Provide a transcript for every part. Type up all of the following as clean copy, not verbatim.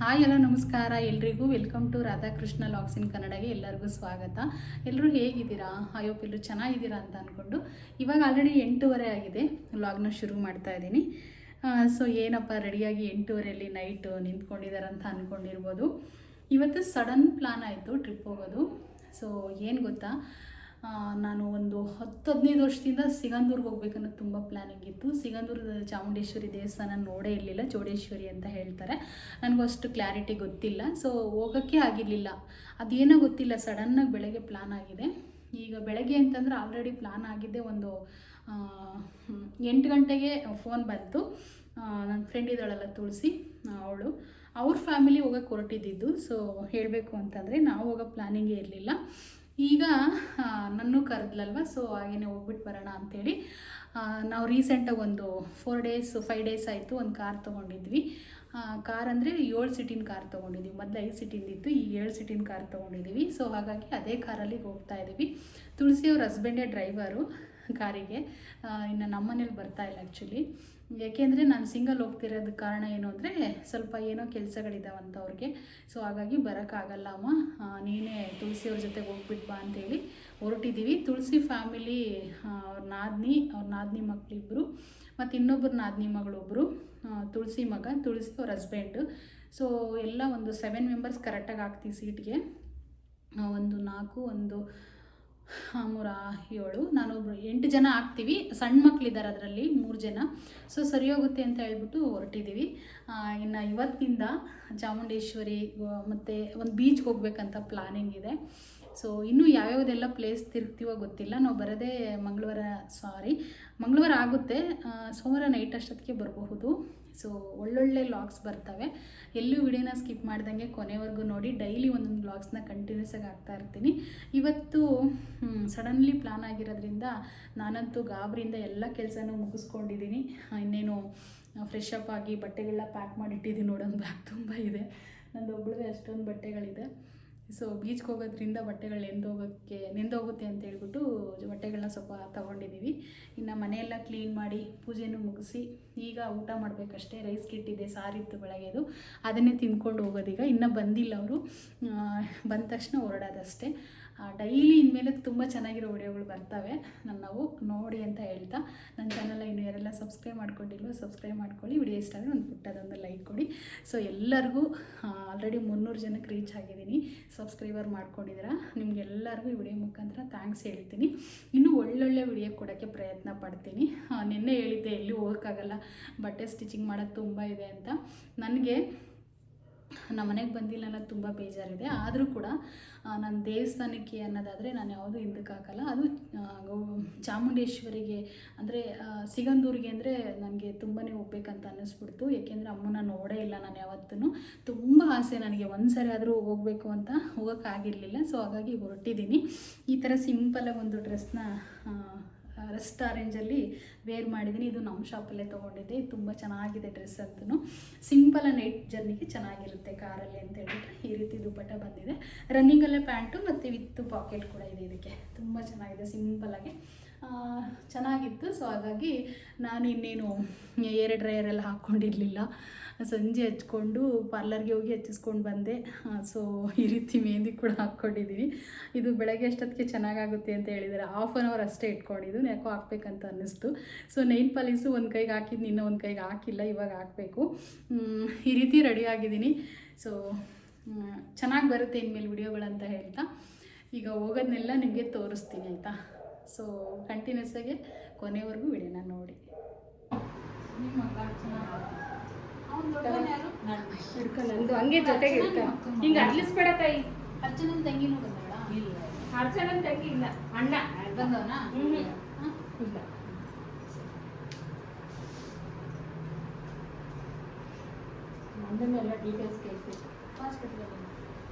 Hi hello ನಮಸ್ಕಾರ ಎಲ್ರಿಗೂ. Welcome to Radhakrishna logs ಇನ್ ಕನ್ನಡಗೆ ಎಲ್ಲರಿಗೂ ಸ್ವಾಗತ. ಎಲ್ಲರೂ ಹೇಗಿದ್ದೀರಾ? ಆಯೋಪ್ ಎಲ್ಲರೂ ಚೆನ್ನಾಗಿದ್ದೀರಾ ಅಂತ ಅಂದ್ಕೊಂಡು ಇವಾಗ ಆಲ್ರೆಡಿ 8:30 ಆಗಿದೆ. ವ್ಲಾಗ್ನ ಶುರು ಮಾಡ್ತಾ ಇದ್ದೀನಿ. ಸೊ ಏನಪ್ಪ ರೆಡಿಯಾಗಿ 8:30 ನೈಟು ನಿಂತ್ಕೊಂಡಿದ್ದಾರೆ ಅಂತ ಅಂದ್ಕೊಂಡಿರ್ಬೋದು. ಇವತ್ತು ಸಡನ್ ಪ್ಲಾನ್ ಆಯಿತು ಟ್ರಿಪ್ ಹೋಗೋದು. ಸೊ ಏನು ಗೊತ್ತಾ, ನಾನು ಒಂದು 10-15 ವರ್ಷದಿಂದ ಸಿಗಂದೂರ್ಗೆ ಹೋಗ್ಬೇಕನ್ನೋದು ತುಂಬ ಪ್ಲ್ಯಾನಿಂಗ್ ಇತ್ತು. ಸಿಗಂದೂರದ ಚಾಮುಂಡೇಶ್ವರಿ ದೇವಸ್ಥಾನ ನೋಡೇ ಇರಲಿಲ್ಲ, ಚೌಡೇಶ್ವರಿ ಅಂತ ಹೇಳ್ತಾರೆ. ನನಗೂ ಅಷ್ಟು ಕ್ಲಾರಿಟಿ ಗೊತ್ತಿಲ್ಲ, ಸೊ ಹೋಗೋಕ್ಕೆ ಆಗಿರಲಿಲ್ಲ. ಅದೇನೋ ಗೊತ್ತಿಲ್ಲ, ಸಡನ್ನಾಗಿ ಬೆಳಗ್ಗೆ ಪ್ಲ್ಯಾನ್ ಆಗಿದೆ. ಈಗ ಬೆಳಗ್ಗೆ ಅಂತಂದರೆ ಆಲ್ರೆಡಿ ಪ್ಲ್ಯಾನ್ ಆಗಿದ್ದೆ ಒಂದು 8 ಗಂಟೆಗೆ ಫೋನ್ ಬಂತು. ನನ್ನ ಫ್ರೆಂಡ್ ಇದ್ದಾಳಲ್ಲ ತುಳಸಿ, ಅವ್ರ ಫ್ಯಾಮಿಲಿ ಹೋಗೋಕ್ಕೆ ಹೊರಟಿದ್ದು. ಸೊ ಹೇಳಬೇಕು ಅಂತಂದರೆ ನಾವು ಹೋಗೋ ಪ್ಲ್ಯಾನಿಂಗೇ ಇರಲಿಲ್ಲ. ಈಗ ನನ್ನೂ ಕರೆದ್ಲಲ್ವ, ಸೊ ಹಾಗೇ ಹೋಗ್ಬಿಟ್ಟು ಬರೋಣ ಅಂಥೇಳಿ ನಾವು ರೀಸೆಂಟಾಗಿ ಒಂದು 5 ಡೇಸ್ ಆಯಿತು ಒಂದು ಕಾರ್ ತೊಗೊಂಡಿದ್ವಿ. ಕಾರ್ ಅಂದರೆ 7 ಸೀಟಿನ ಕಾರ್ ತೊಗೊಂಡಿದ್ವಿ. ಮೊದಲು 5 ಸೀಟಿಂದಿತ್ತು, ಈಗ 7 ಸೀಟಿನ ಕಾರ್ ತೊಗೊಂಡಿದ್ದೀವಿ. ಸೊ ಹಾಗಾಗಿ ಅದೇ ಕಾರಲ್ಲಿ ಹೋಗ್ತಾ ಇದ್ದೀವಿ. ತುಳಸಿ ಅವ್ರ ಹಸ್ಬೆಂಡೇ ಡ್ರೈವರು ಕಾರಿಗೆ. ಇನ್ನು ನಮ್ಮ ಮನೇಲಿ ಬರ್ತಾಯಿಲ್ಲ ಆ್ಯಕ್ಚುಲಿ. ಯಾಕೆಂದರೆ ನಾನು ಸಿಂಗಲ್ ಹೋಗ್ತಿರೋದು ಕಾರಣ ಏನು ಅಂದರೆ ಸ್ವಲ್ಪ ಏನೋ ಕೆಲಸಗಳಿದ್ದಾವಂತ ಅವ್ರಿಗೆ. ಸೊ ಹಾಗಾಗಿ ಬರೋಕ್ಕಾಗಲ್ಲ ಅಮ್ಮ, ನೀನೇ ತುಳಸಿಯವ್ರ ಜೊತೆಗೆ ಹೋಗ್ಬಿಟ್ಟು ಬಾ ಅಂತೇಳಿ ಹೊರಟಿದ್ದೀವಿ. ತುಳಸಿ ಫ್ಯಾಮಿಲಿ ಅವ್ರ ನಾದಿನಿ ಮಕ್ಕಳಿಬ್ಬರು ಮತ್ತು ಇನ್ನೊಬ್ಬರು ನಾದಿನಿ ಮಗಳೊಬ್ಬರು, ತುಳಸಿ ಮಗ, ತುಳಸಿ ಅವ್ರ ಹಸ್ಬೆಂಡು. ಸೊ ಎಲ್ಲ ಒಂದು 7 ಮೆಂಬರ್ಸ್ ಕರೆಕ್ಟಾಗಿ ಆಗ್ತೀವಿ ಸೀಟ್ಗೆ. 1 4 1 3 7 ನಾನೊಬ್ರು 8 ಜನ ಆಗ್ತೀವಿ. ಸಣ್ಣ ಮಕ್ಕಳಿದ್ದಾರೆ ಅದರಲ್ಲಿ 3 ಜನ. ಸೊ ಸರಿ ಹೋಗುತ್ತೆ ಅಂತ ಹೇಳ್ಬಿಟ್ಟು ಹೊರಟಿದ್ದೀವಿ. ಇನ್ನು ಇವತ್ತಿಂದ ಚಾಮುಂಡೇಶ್ವರಿ ಮತ್ತು ಒಂದು ಬೀಚ್ಗೆ ಹೋಗ್ಬೇಕಂತ ಪ್ಲಾನಿಂಗ್ ಇದೆ. ಸೊ ಇನ್ನೂ ಯಾವ್ಯಾವುದೆಲ್ಲ ಪ್ಲೇಸ್ ತಿರುಗ್ತೀವೋ ಗೊತ್ತಿಲ್ಲ. ನಾವು ಬರೋದೇ ಮಂಗಳವಾರ ಆಗುತ್ತೆ. ಸೋಮವಾರ ನೈಟ್ ಅಷ್ಟೊತ್ತಿಗೆ ಬರಬಹುದು. ಸೊ ಒಳ್ಳೊಳ್ಳೆ ವ್ಲಾಗ್ಸ್ ಬರ್ತವೆ. ಎಲ್ಲೂ ವಿಡಿಯೋನ ಸ್ಕಿಪ್ ಮಾಡ್ದಂಗೆ ಕೊನೆವರೆಗೂ ನೋಡಿ. ಡೈಲಿ ಒಂದೊಂದು ವ್ಲಾಗ್ಸ್ನ ಕಂಟಿನ್ಯೂಸ್ ಆಗಿ ಹಾಕ್ತಾ ಇರ್ತೀನಿ. ಇವತ್ತು ಸಡನ್ಲಿ ಪ್ಲಾನ್ ಆಗಿರೋದ್ರಿಂದ ನಾನಂತೂ ಗಾಬರಿಯಿಂದ ಎಲ್ಲ ಕೆಲಸನೂ ಮುಗಿಸ್ಕೊಂಡಿದ್ದೀನಿ. ಇನ್ನೇನು ಫ್ರೆಶ್ ಅಪ್ ಆಗಿ ಬಟ್ಟೆಗಳನ್ನ ಪ್ಯಾಕ್ ಮಾಡಿಟ್ಟಿದ್ದೀನಿ. ನೋಡೋದು ಬ್ಯಾಗ್ ತುಂಬ ಇದೆ, ನಂದು ಒಬ್ಬಳದೇ ಅಷ್ಟೊಂದು ಬಟ್ಟೆಗಳಿದೆ. ಸೊ ಬೀಚ್ಗೆ ಹೋಗೋದ್ರಿಂದ ಬಟ್ಟೆಗಳು ನೆಂದೋಗುತ್ತೆ ಅಂತ ಹೇಳ್ಬಿಟ್ಟು ಬಟ್ಟೆಗಳನ್ನ ಸ್ವಲ್ಪ ತೊಗೊಂಡಿದ್ದೀವಿ. ಇನ್ನು ಮನೆಯೆಲ್ಲ ಕ್ಲೀನ್ ಮಾಡಿ ಪೂಜೆನೂ ಮುಗಿಸಿ ಈಗ ಊಟ ಮಾಡಬೇಕಷ್ಟೇ. ರೈಸ್ ಕಿಟ್ಟಿದೆ, ಸಾರಿತ್ತು ಬೆಳಗ್ಗೆದು, ಅದನ್ನೇ ತಿಂದ್ಕೊಂಡು ಹೋಗೋದೀಗ. ಇನ್ನೂ ಬಂದಿಲ್ಲ ಅವರು, ಬಂದ ತಕ್ಷಣ ಹೊರಡೋದಷ್ಟೇ. ಡೈಲಿ ಇನ್ಮೇಲೆ ತುಂಬ ಚೆನ್ನಾಗಿರೋ ವಿಡಿಯೋಗಳು ಬರ್ತವೆ. ನಾವು ನೋಡಿ ಅಂತ ಹೇಳ್ತಾ, ನನ್ನ ಚಾನಲ್ ಇನ್ನು ಯಾರೆಲ್ಲ ಸಬ್ಸ್ಕ್ರೈಬ್ ಮಾಡ್ಕೊಂಡಿಲ್ವೋ ಸಬ್ಸ್ಕ್ರೈಬ್ ಮಾಡ್ಕೊಳ್ಳಿ. ವಿಡಿಯೋ ಇಷ್ಟ ಆದರೆ ಒಂದು ಪುಟ್ಟದೊಂದು ಲೈಕ್ ಕೊಡಿ. ಸೊ ಎಲ್ಲರಿಗೂ ಆಲ್ರೆಡಿ 300 ಜನಕ್ಕೆ ರೀಚ್ ಆಗಿದ್ದೀನಿ. ಸಬ್ಸ್ಕ್ರೈಬರ್ ಮಾಡ್ಕೊಂಡಿದ್ದೀರಾ, ನಿಮಗೆಲ್ಲರಿಗೂ ಈ ವಿಡಿಯೋ ಮುಖಾಂತರ ಥ್ಯಾಂಕ್ಸ್ ಹೇಳ್ತೀನಿ. ಇನ್ನೂ ಒಳ್ಳೊಳ್ಳೆ ವಿಡಿಯೋ ಕೊಡೋಕ್ಕೆ ಪ್ರಯತ್ನ ಪಡ್ತೀನಿ. ನಿನ್ನೆ ಹೇಳಿದ್ದೆ ಎಲ್ಲಿ ಹೋಗೋಕ್ಕಾಗಲ್ಲ, ಬಟ್ಟೆ ಸ್ಟಿಚಿಂಗ್ ಮಾಡೋದು ತುಂಬ ಇದೆ ಅಂತ. ನನಗೆ ನಮ್ಮ ಮನೆಗೆ ಬಂದಿಲ್ಲ ಅನ್ನೋದು ತುಂಬ ಬೇಜಾರಿದೆ. ಆದರೂ ಕೂಡ ನಾನು ದೇವಸ್ಥಾನಕ್ಕೆ ಅನ್ನೋದಾದರೆ ನಾನು ಯಾವುದೂ ಹಿಂದಕ್ಕೆ ಹಾಕಲ್ಲ. ಅದು ಚಾಮುಂಡೇಶ್ವರಿಗೆ ಅಂದರೆ ಸಿಗಂದೂರಿಗೆ ಅಂದರೆ ನನಗೆ ತುಂಬಾ ಹೋಗ್ಬೇಕಂತ ಅನ್ನಿಸ್ಬಿಡ್ತು. ಏಕೆಂದರೆ ಅಮ್ಮನ ನೋಡೇ ಇಲ್ಲ ನಾನು ಯಾವತ್ತೂ. ತುಂಬ ಆಸೆ ನನಗೆ, ಒಂದು ಸರಿ ಆದರೂ ಹೋಗಬೇಕು ಅಂತ, ಹೋಗೋಕ್ಕಾಗಿರಲಿಲ್ಲ. ಸೊ ಹಾಗಾಗಿ ಹೊರಟಿದ್ದೀನಿ. ಈ ಥರ ಸಿಂಪಲಾಗಿ ಒಂದು ಡ್ರೆಸ್ನ ರೆಸ್ಟ್ ಆರೆಂಜಲ್ಲಿ ವೇರ್ ಮಾಡಿದ್ದೀನಿ. ಇದು ನಮ್ಮ ಶಾಪಲ್ಲೇ ತೊಗೊಂಡಿದ್ದೆ. ಇದು ತುಂಬ ಚೆನ್ನಾಗಿದೆ ಡ್ರೆಸ್ ಅಂತೂ. ಸಿಂಪಲ್ ನೈಟ್ ಜರ್ನಿಗೆ ಚೆನ್ನಾಗಿರುತ್ತೆ ಕಾರಲ್ಲಿ ಅಂತ ಹೇಳ್ಬಿಟ್ಟು ಈ ರೀತಿ ದುಪ್ಪಟ್ಟ ಬಂದಿದೆ. ರನ್ನಿಂಗಲ್ಲೇ ಪ್ಯಾಂಟು ಮತ್ತು ವಿತ್ ಪಾಕೆಟ್ ಕೂಡ ಇದೆ. ಇದಕ್ಕೆ ತುಂಬ ಚೆನ್ನಾಗಿದೆ, ಸಿಂಪಲಾಗಿ ಚೆನ್ನಾಗಿತ್ತು. ಸೊ ಹಾಗಾಗಿ ನಾನು ಇನ್ನೇನು ಏರ್ ಡ್ರೈಯರ್ ಎಲ್ಲ ಹಾಕ್ಕೊಂಡಿರಲಿಲ್ಲ. ಸಂಜೆ ಹಚ್ಕೊಂಡು ಪಾರ್ಲರ್ಗೆ ಹೋಗಿ ಹಚ್ಚಿಸ್ಕೊಂಡು ಬಂದೆ. ಸೊ ಈ ರೀತಿ ಮೆಹಂದಿ ಕೂಡ ಹಾಕ್ಕೊಂಡಿದ್ದೀನಿ. ಇದು ಬೆಳಗ್ಗೆ ಅಷ್ಟೊತ್ತಿಗೆ ಚೆನ್ನಾಗಾಗುತ್ತೆ ಅಂತ ಹೇಳಿದ್ದಾರೆ. 1/2 hour ಅಷ್ಟೇ ಇಟ್ಕೊಂಡಿದ್ದು, ಯಾಕೋ ಹಾಕ್ಬೇಕಂತ ಅನ್ನಿಸ್ತು. ಸೊ ನೈಲ್ ಪಾಲಿಸು ಒಂದು ಕೈಗೆ ಹಾಕಿದ್ದು, ಇನ್ನೂ ಒಂದು ಕೈಗೆ ಹಾಕಿಲ್ಲ, ಇವಾಗ ಹಾಕಬೇಕು. ಈ ರೀತಿ ರೆಡಿ ಆಗಿದ್ದೀನಿ. ಸೊ ಚೆನ್ನಾಗಿ ಬರುತ್ತೆ ಇನ್ಮೇಲೆ ವಿಡಿಯೋಗಳಂತ ಹೇಳ್ತಾ ಈಗ ಹೋಗೋದನ್ನೆಲ್ಲ ನಿಮಗೆ ತೋರಿಸ್ತೀನಿ ಆಯಿತಾ. ಸೊ ಕಂಟಿನ್ಯೂಸ್ ಆಗಿ ಕೊನೆವರೆಗೂ ವಿಡಿಯೋನ ನೋಡಿ. ನಂದು ಹಂಗೆ ಜೊತೆಗೆ ಹಿಂಗೆ ಅಡ್ಲಿಸ್ಬೇಡ ತಾಯಿ. ಅರ್ಚನನ್ ತಂಗಿನೂ ಬಂದಳ? ಇಲ್ಲ, ಅರ್ಚನನ್ ತಂಗಿ ಇಲ್ಲ, ಅಣ್ಣ ಬಂದವನ ಇಲ್ಲ. ನಂದನ್ನೆಲ್ಲ ಡೀಟೇಲ್ಸ್ ಕೇಳ್ತೀನಿ. ಹಾಸ್ಪಿಟಲಲ್ಲಿ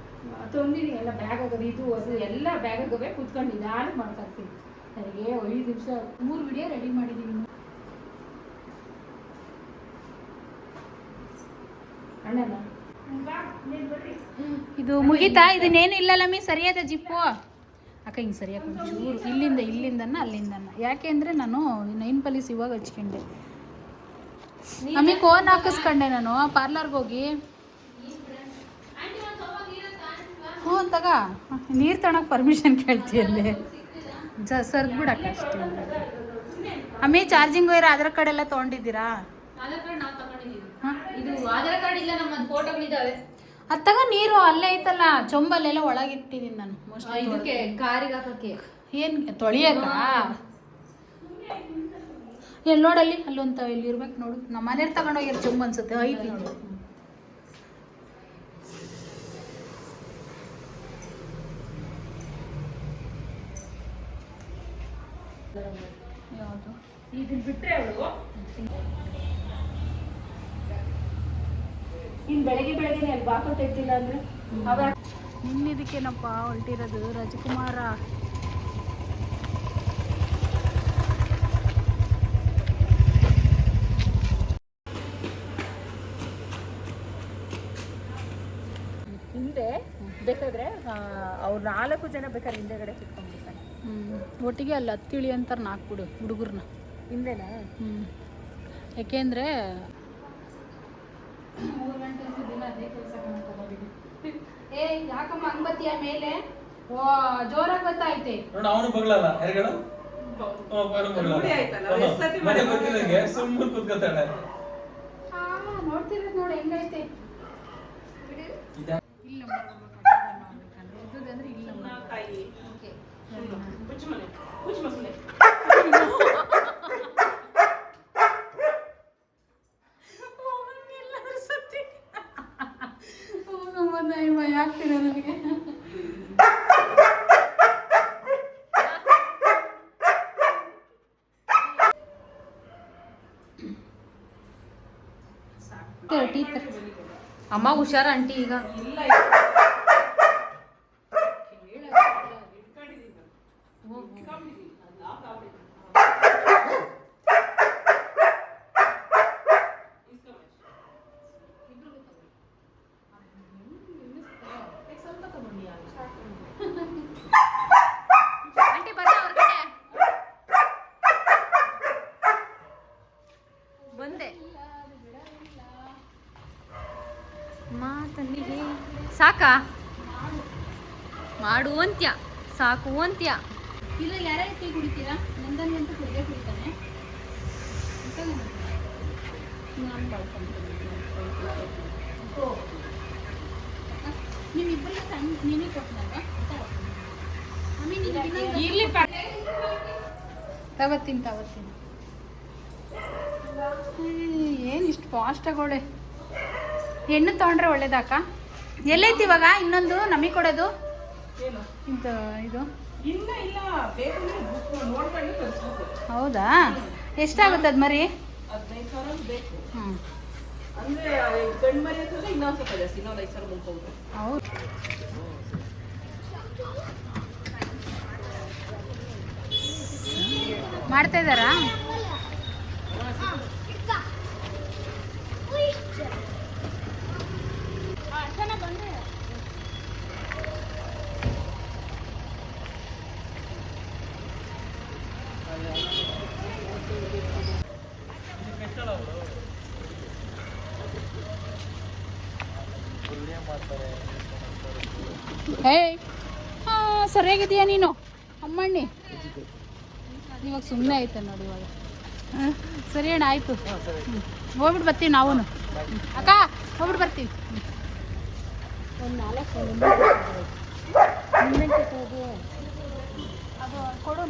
ತೊಂದಿನಿ ಎಲ್ಲ ಬ್ಯಾಗ್ ಆಗೋದು, ಇದು ಅದು ಎಲ್ಲ ಬ್ಯಾಗ್ ಆಗೋವೆ. ಕೂತ್ಕೊಂಡು ನಿಧಾನ ಮಾಡ್ಕೊಳ್ತೀನಿ. ನನಗೆ 5 ನಿಮಿಷ 3 ವಿಡಿಯೋ ರೆಡಿ ಮಾಡಿದ್ದೀನಿ. ಅಣ್ಣನ ಇದು ಮುಗಿತಾ? ಇದನ್ನೇನು ಇಲ್ಲಲ್ಲಮ್ಮಿ, ಸರಿಯಾದ ಜಿಪ್ಪು ಅಕ್ಕ, ಹಿಂಗೆ ಸರಿಯಾಗಿ ಒಂಚೂರು ಇಲ್ಲಿಂದನ್ನ ಅಲ್ಲಿಂದನ್ನ. ಯಾಕೆ ಅಂದರೆ ನಾನು ನೈನ್ ಪಾಲಿಸ್ ಇವಾಗ ಹಚ್ಕೊಂಡೆ. ಅಮ್ಮಿ ಕೋನ್ ಹಾಕಿಸ್ಕೊಂಡೆ ನಾನು ಪಾರ್ಲರ್ಗೆ ಹೋಗಿ. ತಗ ನೀರು ತಗೊಳಕ್ಕೆ ಪರ್ಮಿಷನ್ ಕೇಳ್ತೀಯಲ್ಲಿ ಸರ್ದ್ಬಿಡಕ್ಕ ಅಷ್ಟೇ. ಅಮ್ಮಿ ಚಾರ್ಜಿಂಗ್ ವೈರ್ ಆಧಾರ್ ಕಾರ್ಡ್ ಎಲ್ಲ ತೊಗೊಂಡಿದ್ದೀರಾ? ಆಧಾರ್ ಕಾರ್ಡ್ ನಾವು ತಗೊಂಡಿದ್ದೀವಿ. ಇದು ಆಧಾರ್ ಕಾರ್ಡ್ ಇಲ್ಲ, ನಮ್ಮ ಫೋಟೋಗಳಿದ್ದಾವೆ. ಅದು ತಗ ನೀರು ಅಲ್ಲೇ ಐತಲ್ಲ ಚೊಂಬಲ್ಲೆಲ್ಲ ಒಳಗಿಟ್ಟಿದ್ದೀನಿ ನಾನು. ಇದಕ್ಕೆ ಕಾರಿಗೆ ಹಾಕಕ್ಕೆ ಏನು ತೊಳಿಯಕ್ಕ? ಎಲ್ಲಿ ನೋಡಲ್ಲಿ ಅಲ್ಲೊಂತ ಇಲ್ಲಿ ಇರ್ಬೇಕು ನೋಡು. ನಮ್ಮ ಮನೇಲಿ ತಗೊಂಡೋಗಿರೋ ಚೊಂಬು ಅನ್ಸುತ್ತೆ. ಐತಿ ನೋಡು. ಯಾವುದು ಇದನ್ನ ಬಿಟ್ರೆ ಅವಳು ಇನ್ನು ಬೆಳಗ್ಗೆ ಅಲ್ಲಿ ಬಾಕೋತ ಇದ್ದಿಲ್ಲ ಅಂದ್ರೆ ಅವಾಗ ನಿನ್ನಿದಕ್ಕೇನಪ್ಪ ಹೊರಟಿರೋದು ರಾಜಕುಮಾರ. ಹಿಂದೆ ಬೇಕಾದ್ರೆ ಅವ್ರು 4 ಜನ ಬೇಕಾದ್ರೆ ಹಿಂದೆಗಡೆ ಕುತ್ಕೊಂಡ್ಬಿಡ್ತಾರೆ. ಒಟ್ಟಿಗೆ ಅಲ್ಲಿ ಹತ್ತಿಳಿ ಅಂತಾರೆ 4 ಬಿಡು ಹುಡುಗರನ್ನ ಹಿಂದೆನಾ? ಯಾಕೆಂದರೆ 3 ಗಂಟೆ ದಿನ ಅದೇ ಕೆಲಸ ಏ ಯಾಕಮ್ಮ ಹಂಗ್ ಬತ್ತೀಯ ಮೇಲೆ? ಓ ಜೋರಾಗಿ ಗೊತ್ತಾಯ್ತೆ ಅವನು ಬಗ್ಲಲ್ಲ ಯಾರಿಗಳು ಸುಮ್ಮನೆ ಕೂತ್ಕೊತಾಳೆ. ನೋಡ್ತಿರೋದು ನೋಡಿ ಹೆಂಗೈತೆ. ಇಲ್ಲ ಅಂದ್ರೆ ಇಲ್ಲ ಭಯ ಆಗ್ತಿದೆ ನನಗೆ. ಅಮ್ಮ ಹುಷಾರ ಆಂಟಿ ಈಗ ಬಂದೆ ಮಾತಂದಿಗೆ ಸಾಕಾ ಮಾಡು ಅಂತ್ಯ ಸಾಕು ಅಂತ್ಯ. ಇಲ್ಲ ಯಾರ್ಯಾರು ಟೀ ಕುಡಿತೀರಾ? ನಂದನ್ ಅಂತೂ ಕುಡಿದೇ ಕುಡಿತಾನೆ. ನಾನು ಬರ್ಕೊಂತೀನಿ. ನಿಮ್ಮಿಬ್ಬರಿಗೆ ಸಣ್ಣ ನೀನೇ ಕೊಟ್ಟನಲ್ವಾ? ಇರ್ಲಿ ತವತ್ತೀನಿ ಏನು ಇಷ್ಟು ಫಾಸ್ಟ್ ಆಗೋಳೆ. ಹೆಣ್ಣು ತೊಗೊಂಡ್ರೆ ಒಳ್ಳೇದಾಕ? ಎಲ್ಲೈತಿ ಇವಾಗ ಇನ್ನೊಂದು ನಮಗೆ ಕೊಡೋದು? ಇದು ಹೌದಾ? ಎಷ್ಟಾಗುತ್ತೆ ಅದು ಮರಿ? 15,000 ಬೇಕು. ಹ್ಞೂ ಅಂದ್ರೆ ಗಂಡು ಮರಿ ಅಂತಂದ್ರೆ ಇನ್ನೊಂದು ಸ್ವಲ್ಪ ಜಾಸ್ತಿ, ಇನ್ನೊಂದು 5,000 ಮುಗ್ಬೋದು. ಹೌದು. ಮಾಡ್ತಾ ಇದ್ದಾರಾ? ಏಯ್ ಸರಿಯಾಗಿದೆಯಾ ನೀನು ಅಮ್ಮಣ್ಣಿ? ಇವಾಗ ಸುಮ್ಮನೆ ಆಯ್ತು ನೋಡಿ ಇವಾಗ. ಸರಿ ಅಣ್ಣ ಆಯಿತು. ಹೋಗ್ಬಿಟ್ಟು ಬರ್ತೀವಿ ನಾವು. ಅಕ್ಕ ಹೋಗ್ಬಿಟ್ಟು ಬರ್ತೀವಿ. ಒಂದು 4 ಅದು ಕೊಡು.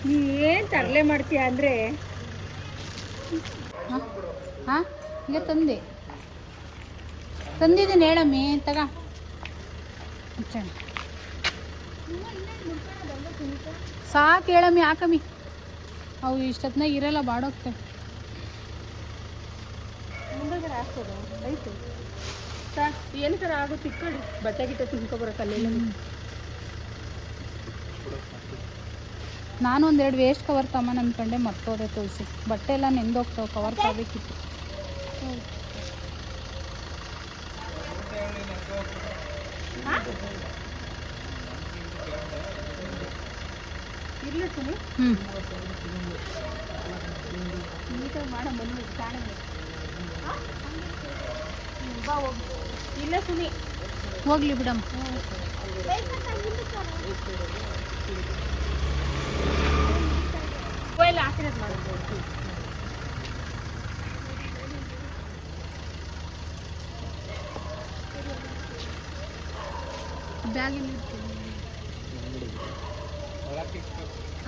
ನೀ ಏನು ತರಲೆ ಮಾಡ್ತೀಯ ಅಂದರೆ ಹಾಂ ಈಗ ತಂದಿದ್ದೀನಿ ಹೇಳಮ್ಮಿ ತಗ. ಸಾಕು ಹೇಳಮ್ಮಿ ಹಾಕಮ್ಮಿ. ಅವು ಇಷ್ಟೊತ್ತಿನಾಗ ಇರಲ್ಲ ಬಾಡೋಗ್ತವೆ. ಮುಂದಗಡೆ ಹಾಕ್ತದೆ ಆಯ್ತು ಏನು ಥರ ಆಗುತ್ತೆ ಇಕ್ಕಡಿ ಬಟ್ಟೆ ಗಿಟ್ಟೆ ತುಂಬ್ಕೊಬರಕ್ಕಲ್ಲ. ನಾನು 1-2 ವೇಸ್ಟ್ ಕವರ್ ತಮ್ಮ ಅಂದ್ಕೊಂಡೆ ಮರ್ತೋದೆ ತುಳಸಿ. ಬಟ್ಟೆ ಎಲ್ಲ ನೆಂದೋಗ್ತಾವೆ, ಕವರ್ ತಗೋಬೇಕಿತ್ತು. ಇರ್ಲಿ ಸುಮ್ಮನೆ ನೀಟಾಗಿ ಮಾಡೋ ಬಂದು ಕಾಣಿದೆ. ಇಲ್ಲ ಸುನಿ ಹೋಗ್ಲಿ ಬಿಡಮ್ಮ. ಎಲ್ಲ ಆಶೀರ್ವಾದ ಮಾಡೋದು. ಬ್ಯಾಗಲ್ಲಿ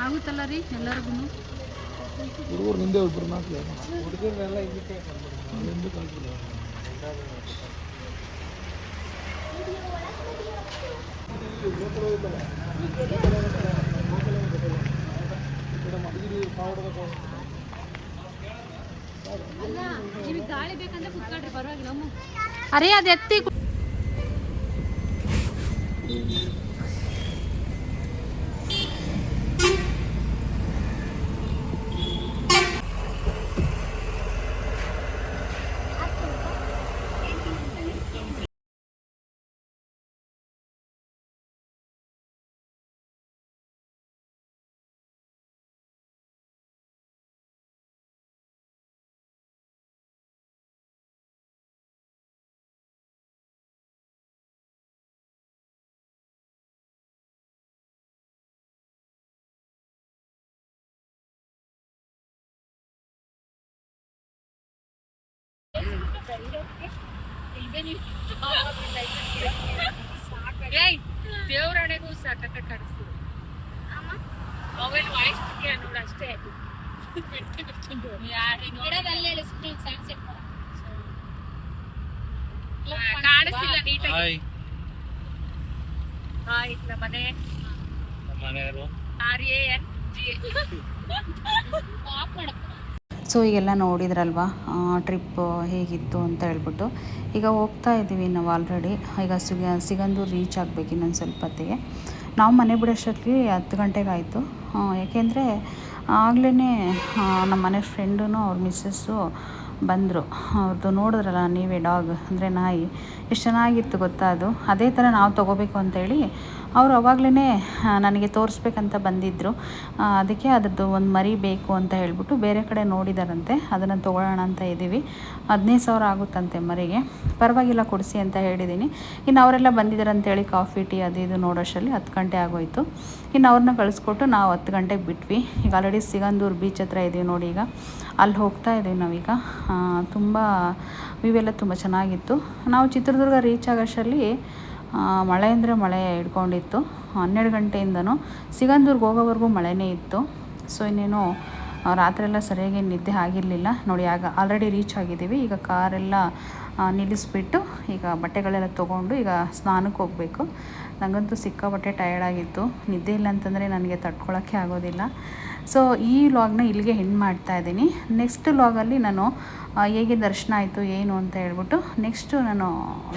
ಆಗುತ್ತಲ್ಲ ರೀ ಎಲ್ಲರಿಗೂ. ಹುಡುಗರು ನಿಂದೆ ಒಬ್ಬರು ನಾಲ್ಕು ಗಾಳಿ ಬೇಕಂದ್ರೆ ಕುತ್ಕೊಳ್ರಿ ಪರವಾಗಿಲ್ಲ. ಅರೇ ಅದು ಎತ್ತಿ ದೇವರಾಣೆಗೂ ಸಾಕತ್ತ ಕಾಣಿಸ್ತೀವಿ. ಮೊಬೈಲ್ ವಾಯ್ಸ್ ನೋಡು ಅಷ್ಟೇ. ಕಾಣಿಸ್ತಿಲ್ಲ ನೀಟಾಗಿ. ಹಾಯ್ ನಮ್ಮನೆ ಸೊ ಈಗೆಲ್ಲ ನೋಡಿದ್ರಲ್ವ ಟ್ರಿಪ್ ಹೇಗಿತ್ತು ಅಂತ ಹೇಳ್ಬಿಟ್ಟು. ಈಗ ಹೋಗ್ತಾ ಇದ್ದೀವಿ ನಾವು ಆಲ್ರೆಡಿ. ಈಗ ಸಿಗಂದೂರು ರೀಚ್ ಆಗಬೇಕು ಇನ್ನೊಂದು ಸ್ವಲ್ಪ ಹೊತ್ತಿಗೆ. ನಾವು ಮನೆ ಬಿಡೋಷ್ಟರಲ್ಲಿ 10 ಗಂಟೆಗೆ ಆಯಿತು. ಯಾಕೆಂದರೆ ಆಗಲೇ ನಮ್ಮ ಮನೆ ಫ್ರೆಂಡೂ ಅವ್ರ ಮಿಸ್ಸಸ್ಸು ಬಂದರು. ಅವ್ರದ್ದು ನೋಡಿದ್ರಲ್ಲ ನೀವೇ ಡಾಗ್ ಅಂದರೆ ನಾಯಿ ಎಷ್ಟು ಚೆನ್ನಾಗಿತ್ತು ಗೊತ್ತಾ. ಅದು ಅದೇ ಥರ ನಾವು ತೊಗೋಬೇಕು ಅಂತೇಳಿ ಅವರು ಅವಾಗಲೇ ನನಗೆ ತೋರಿಸ್ಬೇಕಂತ ಬಂದಿದ್ದರು. ಅದಕ್ಕೆ ಅದ್ರದ್ದು ಒಂದು ಮರಿ ಬೇಕು ಅಂತ ಹೇಳ್ಬಿಟ್ಟು ಬೇರೆ ಕಡೆ ನೋಡಿದಾರಂತೆ. ಅದನ್ನು ತೊಗೊಳ್ಳೋಣ ಅಂತ ಇದ್ದೀವಿ. 15,000 ಆಗುತ್ತಂತೆ ಮರಿಗೆ. ಪರವಾಗಿಲ್ಲ ಕೊಡಿಸಿ ಅಂತ ಹೇಳಿದ್ದೀನಿ. ಇನ್ನು ಅವರೆಲ್ಲ ಬಂದಿದ್ದಾರೆ ಅಂತೇಳಿ ಕಾಫಿ ಟೀ ಅದು ಇದು ನೋಡೋಷ್ಟರಲ್ಲಿ 10 ಗಂಟೆ ಆಗೋಯಿತು. ಇನ್ನು ಅವ್ರನ್ನ ಕಳಿಸ್ಕೊಟ್ಟು ನಾವು 10 ಗಂಟೆಗೆ ಬಿಟ್ವಿ. ಈಗ ಆಲ್ರೆಡಿ ಸಿಗಂದೂರು ಬೀಚ್ ಹತ್ರ ಇದ್ದೀವಿ ನೋಡಿ. ಈಗ ಅಲ್ಲಿ ಹೋಗ್ತಾ ಇದ್ದೀವಿ ನಾವೀಗ. ತುಂಬ ವ್ಯೂವೆಲ್ಲ ತುಂಬ ಚೆನ್ನಾಗಿತ್ತು. ನಾವು ಚಿತ್ರದುರ್ಗ ರೀಚ್ ಆಗೋಷ್ಟರಲ್ಲಿ ಮಳೆ ಅಂದರೆ ಮಳೆ ಹಿಡ್ಕೊಂಡಿತ್ತು. 12 ಗಂಟೆಯಿಂದನೂ ಸಿಗಂದೂರ್ಗೆ ಹೋಗೋವರೆಗೂ ಮಳೆನೇ ಇತ್ತು. ಸೊ ಇನ್ನೇನು ರಾತ್ರಿಯೆಲ್ಲ ಸರಿಯಾಗಿ ನಿದ್ದೆ ಆಗಿರಲಿಲ್ಲ ನೋಡಿ. ಆಗ ಆಲ್ರೆಡಿ ರೀಚ್ ಆಗಿದ್ದೀವಿ. ಈಗ ಕಾರೆಲ್ಲ ನಿಲ್ಲಿಸ್ಬಿಟ್ಟು ಈಗ ಬಟ್ಟೆಗಳೆಲ್ಲ ತೊಗೊಂಡು ಈಗ ಸ್ನಾನಕ್ಕೆ ಹೋಗಬೇಕು. ನನಗಂತೂ ಸಿಕ್ಕಾಪಟ್ಟೆ ಟಯರ್ಡಾಗಿತ್ತು. ನಿದ್ದೆ ಇಲ್ಲ ಅಂತಂದರೆ ನನಗೆ ತಡ್ಕೊಳಕ್ಕೆ ಆಗೋದಿಲ್ಲ. ಸೊ ಈ ವ್ಲಾಗ್ನ ಇಲ್ಲಿಗೆ ಎಂಡ್ ಮಾಡ್ತಾಯಿದ್ದೀನಿ. ನೆಕ್ಸ್ಟ್ ವ್ಲಾಗಲ್ಲಿ ನಾನು ಹೇಗೆ ದರ್ಶನ ಆಯಿತು ಏನು ಅಂತ ಹೇಳ್ಬಿಟ್ಟು ನೆಕ್ಸ್ಟು ನಾನು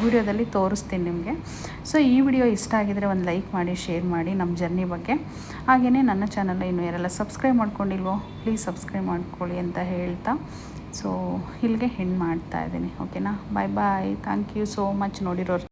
ವಿಡಿಯೋದಲ್ಲಿ ತೋರಿಸ್ತೀನಿ ನಿಮಗೆ. ಸೊ ಈ ವಿಡಿಯೋ ಇಷ್ಟ ಆಗಿದರೆ ಒಂದು ಲೈಕ್ ಮಾಡಿ, ಶೇರ್ ಮಾಡಿ ನಮ್ಮ ಜರ್ನಿ ಬಗ್ಗೆ. ಹಾಗೆಯೇ ನನ್ನ ಚಾನಲ್ ಇನ್ನೂ ಯಾರೆಲ್ಲ ಸಬ್ಸ್ಕ್ರೈಬ್ ಮಾಡ್ಕೊಂಡಿಲ್ವೋ ಪ್ಲೀಸ್ ಸಬ್ಸ್ಕ್ರೈಬ್ ಮಾಡ್ಕೊಳ್ಳಿ ಅಂತ ಹೇಳ್ತಾ ಸೊ ಇಲ್ಲಿಗೆ ಎಂಡ್ ಮಾಡ್ತಾಯಿದ್ದೀನಿ. ಓಕೆನಾ? Bye bye. Thank you so much ನೋಡಿರೋರು.